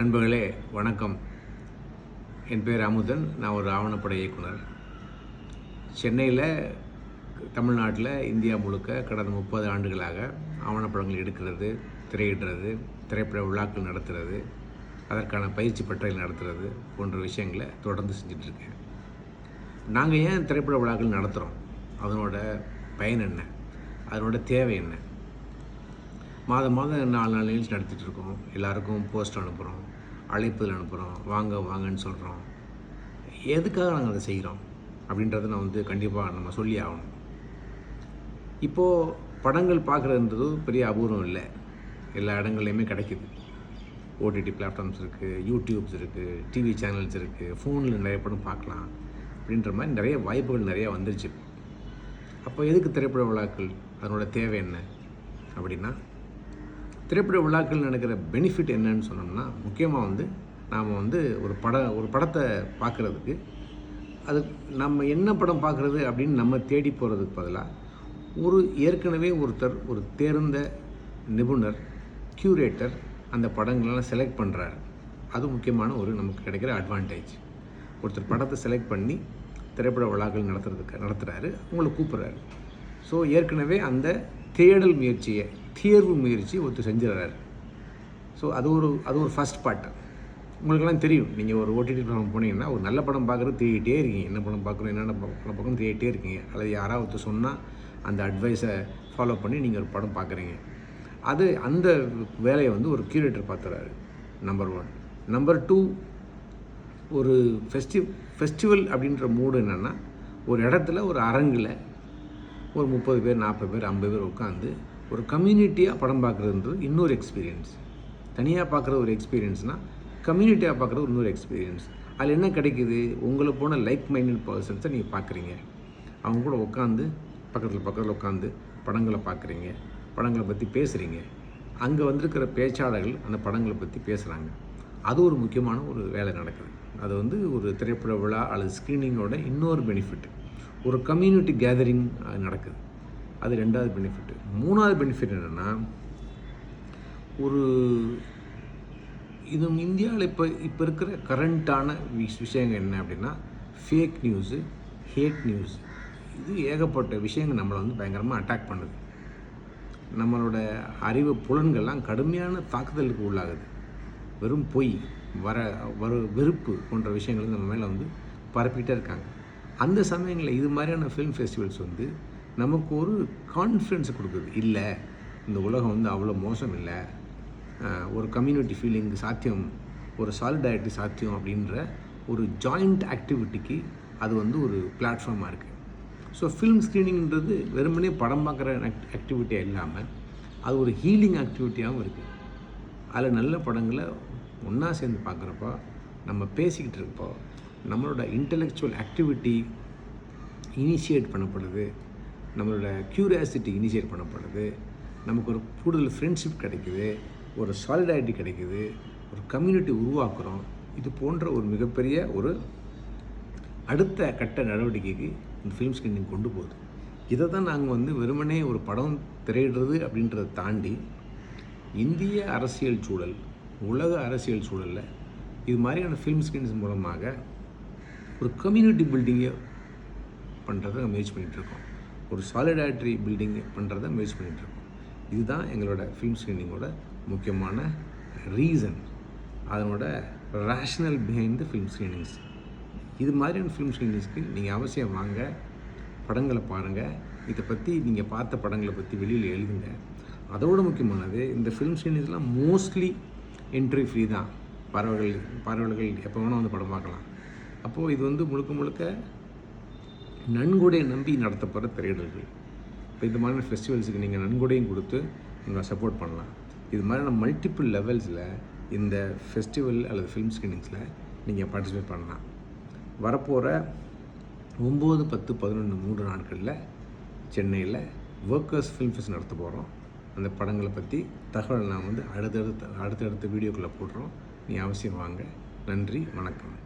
நண்பர்களே வணக்கம். என் பேர் அமுதன். நான் ஒரு ஆவணப்பட இயக்குனர். சென்னையில், தமிழ்நாட்டில், இந்தியா முழுக்க கடந்த 30 ஆண்டுகளாக ஆவணப்படங்கள் எடுக்கிறது, திரையிடுறது, திரைப்பட விழாக்கள் நடத்துறது, அதற்கான பயிற்சி பட்டறைகள் நடத்துறது போன்ற விஷயங்களை தொடர்ந்து செஞ்சிட்ருக்கேன். நாங்கள் ஏன் திரைப்பட விழாக்கள் நடத்துகிறோம்? அதனோட பயன் என்ன? அதனோட தேவை என்ன? மாதம் 4 நிகழ்ச்சி நடத்திட்டுருக்கோம். எல்லாருக்கும் போஸ்ட் அனுப்புகிறோம், அழைப்புதல் அனுப்புகிறோம், வாங்கன்னு சொல்கிறோம். எதுக்காக நாங்கள் அதை செய்கிறோம் அப்படின்றத நான் கண்டிப்பாக நம்ம சொல்லி ஆகணும். இப்போது படங்கள் பார்க்குறதுன்றது பெரிய அபூர்வம் இல்லை. எல்லா இடங்கள்லையுமே கிடைக்கிது. ஓடிடி பிளாட்ஃபார்ம்ஸ் இருக்குது, யூடியூப்ஸ் இருக்குது, டிவி சேனல்ஸ் இருக்குது, ஃபோனில் நிறைய படம் பார்க்கலாம் அப்படின்ற மாதிரி நிறைய வாய்ப்புகள் நிறையா வந்துருச்சு. அப்போ எதுக்கு திரைப்பட விழாக்கள்? அதனோட தேவை என்ன அப்படின்னா, திரைப்பட விழாக்கள் நடக்கிற பெனிஃபிட் என்னன்னு சொன்னோம்னா, முக்கியமாக நாம் ஒரு படத்தை பார்க்குறதுக்கு, அது நம்ம என்ன படம் பார்க்குறது அப்படின்னு நம்ம தேடி போகிறதுக்கு பதிலாக ஏற்கனவே ஒரு தேர்ந்த நிபுணர், க்யூரேட்டர் அந்த படங்களெல்லாம் செலக்ட் பண்ணுறாரு. அது முக்கியமான நமக்கு கிடைக்கிற அட்வான்டேஜ். ஒருத்தர் படத்தை செலக்ட் பண்ணி திரைப்பட விழாக்கள் நடத்துகிறாரு, உங்களை கூப்பிட்றாரு. ஸோ ஏற்கனவே அந்த தேர்வு முயற்சி ஒருத்தர் செஞ்சிடறாரு. ஸோ அது ஒரு ஃபஸ்ட் பார்ட். உங்களுக்கெல்லாம் தெரியும், நீங்கள் ஒரு ஓடிடி படம் போனீங்கன்னா ஒரு நல்ல படம் பார்க்குறது தேடிட்டே இருக்கீங்க. என்ன படம் பார்க்குறோம், என்னென்ன படம் தேடிட்டே இருக்கீங்க. அல்லது யாராவது சொன்னால் அந்த அட்வைஸை ஃபாலோ பண்ணி நீங்கள் ஒரு படம் பார்க்குறீங்க. அந்த வேலையை ஒரு க்யூரேட்டர் பார்த்துறாரு. நம்பர் 1. நம்பர் 2, ஒரு ஃபெஸ்டிவல் அப்படின்ற மூடு என்னென்னா, ஒரு இடத்துல ஒரு அரங்கில் ஒரு 30 பேர், 40 பேர், 50 பேர் உட்காந்து ஒரு கம்யூனிட்டியாக படம் பார்க்குறதுன்றது இன்னொரு எக்ஸ்பீரியன்ஸ். தனியாக பார்க்குற ஒரு எக்ஸ்பீரியன்ஸ்னால், கம்யூனிட்டியாக பார்க்குறது இன்னொரு எக்ஸ்பீரியன்ஸ். அதில் என்ன கிடைக்கிது? உங்களை போன லைக் மைண்டட் பர்சன்ஸை நீங்கள் பார்க்குறீங்க. அவங்க கூட உட்காந்து பக்கத்தில் உட்காந்து படங்களை பார்க்குறீங்க, படங்களை பற்றி பேசுகிறீங்க. அங்கே வந்திருக்கிற பேச்சாளர்கள் அந்த படங்களை பற்றி பேசுகிறாங்க. அது ஒரு முக்கியமான ஒரு வேலை நடக்குது. அது ஒரு திரைப்பட விழா அல்லது ஸ்க்ரீனிங்கோட இன்னொரு பெனிஃபிட். ஒரு கம்யூனிட்டி கேதரிங் நடக்குது. அது 2வது பெனிஃபிட்டு. 3வது பெனிஃபிட் என்னென்னா, இது இந்தியாவில் இப்போ இருக்கிற கரண்ட்டான விஷயங்கள் என்ன அப்படின்னா, ஃபேக் நியூஸு, ஹேட் நியூஸ். இது ஏகப்பட்ட விஷயங்கள் நம்மளை பயங்கரமாக அட்டாக் பண்ணுது. நம்மளோட அறிவு புலன்கள்லாம் கடுமையான தாக்குதலுக்கு உள்ளாகுது. வெறும் பொய், வெறுப்பு போன்ற விஷயங்கள் நம்ம மேலே பரப்பிகிட்டே இருக்காங்க. அந்த சமயங்களில் இது மாதிரியான ஃபிலிம் ஃபெஸ்டிவல்ஸ் நமக்கு ஒரு கான்ஃபிடென்ஸை கொடுக்குது. இல்லை, இந்த உலகம் அவ்வளோ மோசம் இல்லை, ஒரு கம்யூனிட்டி ஃபீலிங் சாத்தியம், ஒரு சாலிடாரிட்டி சாத்தியம் அப்படின்ற ஒரு ஜாயிண்ட் ஆக்டிவிட்டிக்கு அது ஒரு பிளாட்ஃபார்மாக இருக்குது. ஸோ ஃபிலிம் ஸ்க்ரீனிங்கிறது வெறுமனே படம் பார்க்குற ஆக்டிவிட்டியாக இல்லாமல் அது ஒரு ஹீலிங் ஆக்டிவிட்டியாகவும் இருக்குது. அதில் நல்ல படங்களை ஒன்றா சேர்ந்து பார்க்குறப்போ, நம்ம பேசிக்கிட்டு இருப்போ, நம்மளோட இன்டலெக்சுவல் ஆக்டிவிட்டி இனிஷியேட் பண்ணப்படுது, நம்மளோட க்யூரியாசிட்டி இனிஷியேட் பண்ணப்படுது, நமக்கு ஒரு கூடுதல் ஃப்ரெண்ட்ஷிப் கிடைக்குது, ஒரு சாலிடாரிட்டி கிடைக்குது, ஒரு கம்யூனிட்டி உருவாக்குறோம். இது போன்ற ஒரு மிகப்பெரிய அடுத்த கட்ட நடவடிக்கைக்கு இந்த ஃபிலிம் ஸ்க்ரீனிங் கொண்டு போகுது. இதை தான் நாங்கள் வெறுமனே ஒரு படம் திரையிடுறது அப்படின்றத தாண்டி, இந்திய அரசியல் சூழல், உலக அரசியல் சூழலில் இது மாதிரியான ஃபிலிம் ஸ்க்ரீன்ஸ் மூலமாக ஒரு கம்யூனிட்டி பில்டிங்கை பண்ணுறத முயற்சி பண்ணிகிட்ருக்கோம். ஒரு சாலிடாரிட்டி பில்டிங் பண்ணுறத முயற்சி பண்ணிகிட்ருக்கோம். இதுதான் எங்களோட ஃபிலிம் ஸ்க்ரீனிங்கோட முக்கியமான ரீசன், அதனோட rational behind the film screenings. இது மாதிரியான ஃபிலிம் ஸ்க்ரீனிங்ஸ்க்கு நீங்கள் அவசியம் வாங்க, படங்களை பாருங்கள். இதை பற்றி நீங்கள் பார்த்த படங்களை பற்றி வெளியில் எழுதுங்க. அதோடு முக்கியமானது, இந்த ஃபிலிம் ஸ்க்ரீனிங்ஸ்லாம் மோஸ்ட்லி என்ட்ரி ஃப்ரீ தான். பார்வையாளர்கள் எப்போ வேணால் படம் பார்க்கலாம். அப்போது இது முழுக்க நன்கொடையை நம்பி நடத்தப்படுற திரையிடல்கள். இப்போ இந்த மாதிரியான ஃபெஸ்டிவல்ஸுக்கு நீங்கள் நன்கொடையும் கொடுத்து உங்களை சப்போர்ட் பண்ணலாம். இது மாதிரியான மல்டிபிள் லெவல்ஸில் இந்த ஃபெஸ்டிவல் அல்லது ஃபிலிம் ஸ்க்ரீனிங்ஸில் நீங்கள் பார்ட்டிசிபேட் பண்ணலாம். வரப்போகிற 9, 10, 11, 3 நாட்களில் சென்னையில் ஒர்க்கர்ஸ் ஃபிலிம் ஃபெஸ்ட் நடத்த போகிறோம். அந்த படங்களை பற்றி தகவல் நான் அடுத்தடுத்த வீடியோக்களை போடுறோம். நீ அவசியம் வாங்க. நன்றி, வணக்கம்.